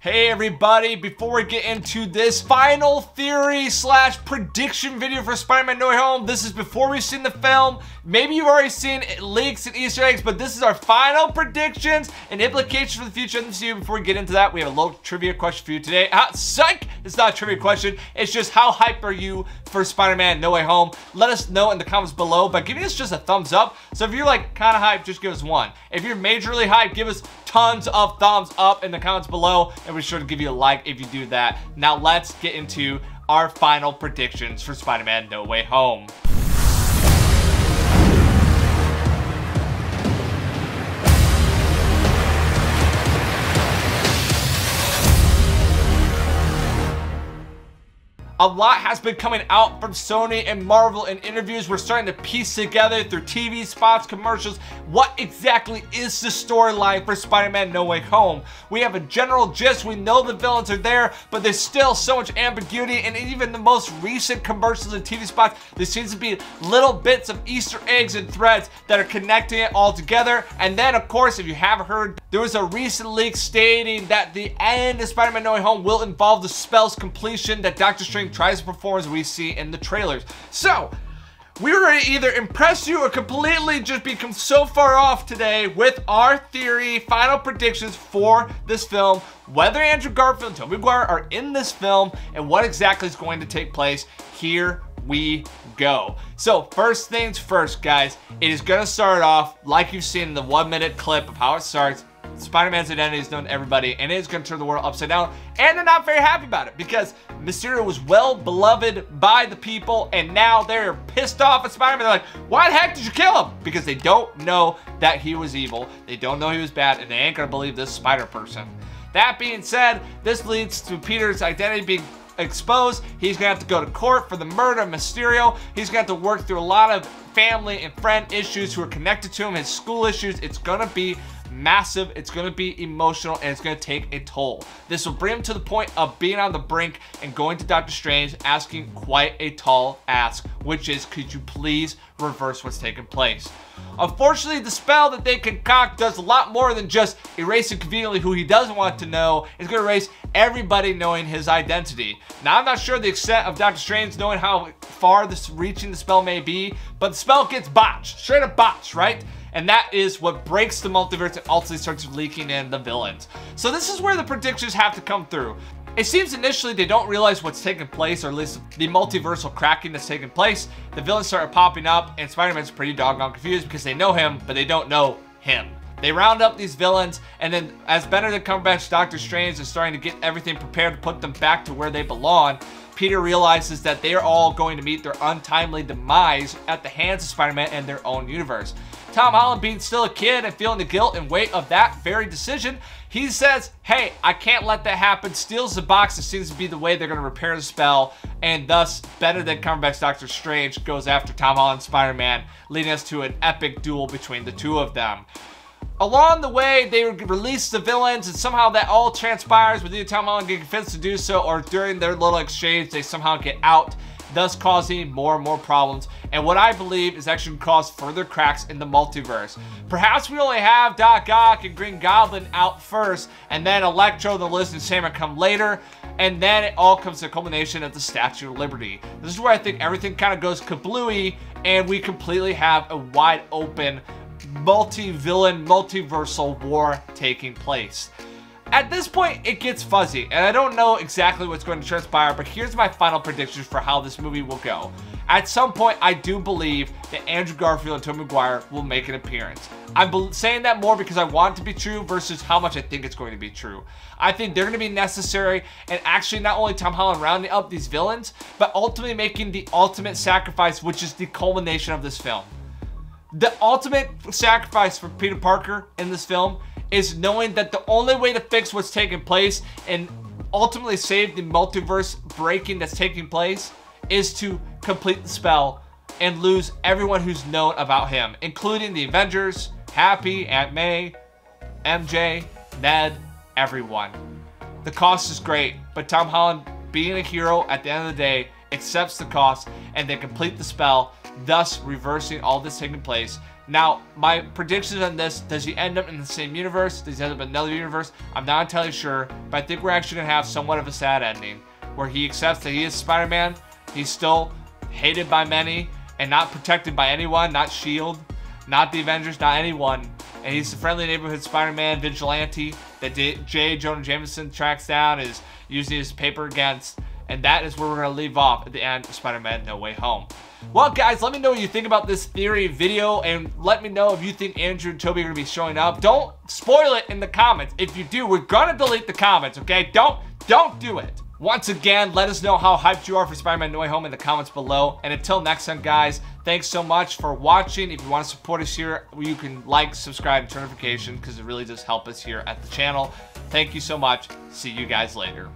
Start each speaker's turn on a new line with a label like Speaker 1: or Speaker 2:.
Speaker 1: Hey everybody, before we get into this final theory / prediction video for Spider-Man No Way Home, this is before we've seen the film. Maybe you've already seen leaks and Easter eggs, but this is our final predictions and implications for the future of the MCU. Before we get into that, we have a little trivia question for you today. Psych! It's not a trivia question, it's just how hype are you for Spider-Man No Way Home? Let us know in the comments below by giving us just a thumbs up. So if you're like kind of hyped, just give us one. If you're majorly hyped, give us tons of thumbs up in the comments below, and be sure to give you a like if you do that. Now let's get into our final predictions for Spider-Man No Way Home. A lot has been coming out from Sony and Marvel in interviews. We're starting to piece together through TV spots, commercials, what exactly is the storyline for Spider-Man No Way Home. We have a general gist. We know the villains are there, but there's still so much ambiguity, and even the most recent commercials and TV spots, there seems to be little bits of Easter eggs and threads that are connecting it all together. And then, of course, if you haven't heard, there was a recent leak stating that the end of Spider-Man No Way Home will involve the spell's completion that Dr. Strange tries to perform, as we see in the trailers. So we were going to either impress you or completely just become so far off today with our theory, final predictions for this film, whether Andrew Garfield and Tobey Maguire are in this film, and what exactly is going to take place. Here we go. So first things first, guys, it is going to start off like you've seen in the 1-minute clip of how it starts. Spider-Man's identity is known to everybody, and it is going to turn the world upside down, and they're not very happy about it because Mysterio was well beloved by the people, and now they're pissed off at Spider-Man. They're like, why the heck did you kill him? Because they don't know that he was evil, they don't know he was bad, and they ain't gonna believe this spider person. That being said, this leads to Peter's identity being exposed. He's gonna have to go to court for the murder of Mysterio. He's gonna have to work through a lot of family and friend issues who are connected to him, his school issues. It's gonna be massive, it's going to be emotional, and it's going to take a toll. This will bring him to the point of being on the brink and going to Doctor Strange asking quite a tall ask, which is, could you please reverse what's taking place? Unfortunately, the spell that they concoct does a lot more than just erasing conveniently who he doesn't want to know. It's going to erase everybody knowing his identity. Now, I'm not sure the extent of Doctor Strange knowing how far this reaching the spell may be, but the spell gets botched, straight up botched, right? And that is what breaks the multiverse and ultimately starts leaking in the villains. So this is where the predictions have to come through. It seems initially they don't realize what's taking place, or at least the multiversal cracking that's taking place. The villains start popping up, and Spider-Man's pretty doggone confused because they know him, but they don't know him. They round up these villains, and then as Benedict Cumberbatch, Doctor Strange is starting to get everything prepared to put them back to where they belong, Peter realizes that they are all going to meet their untimely demise at the hands of Spider-Man and their own universe. Tom Holland, being still a kid and feeling the guilt and weight of that very decision, he says, hey, I can't let that happen, steals the box that seems to be the way they're going to repair the spell, and thus Benedict Cumberbatch Doctor Strange goes after Tom Holland Spider-Man, leading us to an epic duel between the two of them. Along the way, they release the villains, and somehow that all transpires with either Tom Holland getting convinced to do so, or during their little exchange, they somehow get out, thus causing more and more problems, and what I believe is actually cause further cracks in the multiverse. Perhaps we only have Doc Ock and Green Goblin out first, and then Electro, the Liz, and Sandman come later, and then it all comes to a culmination at the Statue of Liberty. This is where I think everything kind of goes kablooey, and we completely have a wide open multi-villain, multiversal war taking place. At this point, it gets fuzzy, and I don't know exactly what's going to transpire, but here's my final predictions for how this movie will go. At some point, I do believe that Andrew Garfield and Tobey Maguire will make an appearance. I'm saying that more because I want it to be true versus how much I think it's going to be true. I think they're going to be necessary, and actually not only Tom Holland rounding up these villains, but ultimately making the ultimate sacrifice, which is the culmination of this film. The ultimate sacrifice for Peter Parker in this film is knowing that the only way to fix what's taking place and ultimately save the multiverse breaking that's taking place is to complete the spell and lose everyone who's known about him, including the Avengers, Happy, Aunt May, MJ, Ned, everyone. The cost is great, but Tom Holland, being a hero at the end of the day, accepts the cost and they complete the spell, thus reversing all this taking place. Now, my predictions on this, does he end up in the same universe? Does he end up in another universe? I'm not entirely sure, but I think we're actually going to have somewhat of a sad ending, where he accepts that he is Spider-Man. He's still hated by many and not protected by anyone, not S.H.I.E.L.D., not the Avengers, not anyone. And he's the friendly neighborhood Spider-Man vigilante that J. Jonah Jameson tracks down, is using his paper against. And that is where we're going to leave off at the end of Spider-Man No Way Home. Well, guys, let me know what you think about this theory video, and let me know if you think Andrew and Tobey are going to be showing up. Don't spoil it in the comments. If you do, we're going to delete the comments, okay? Don't do it. Once again, let us know how hyped you are for Spider-Man No Way Home in the comments below. And until next time, guys, thanks so much for watching. If you want to support us here, you can like, subscribe, and turn notifications, because it really does help us here at the channel. Thank you so much. See you guys later.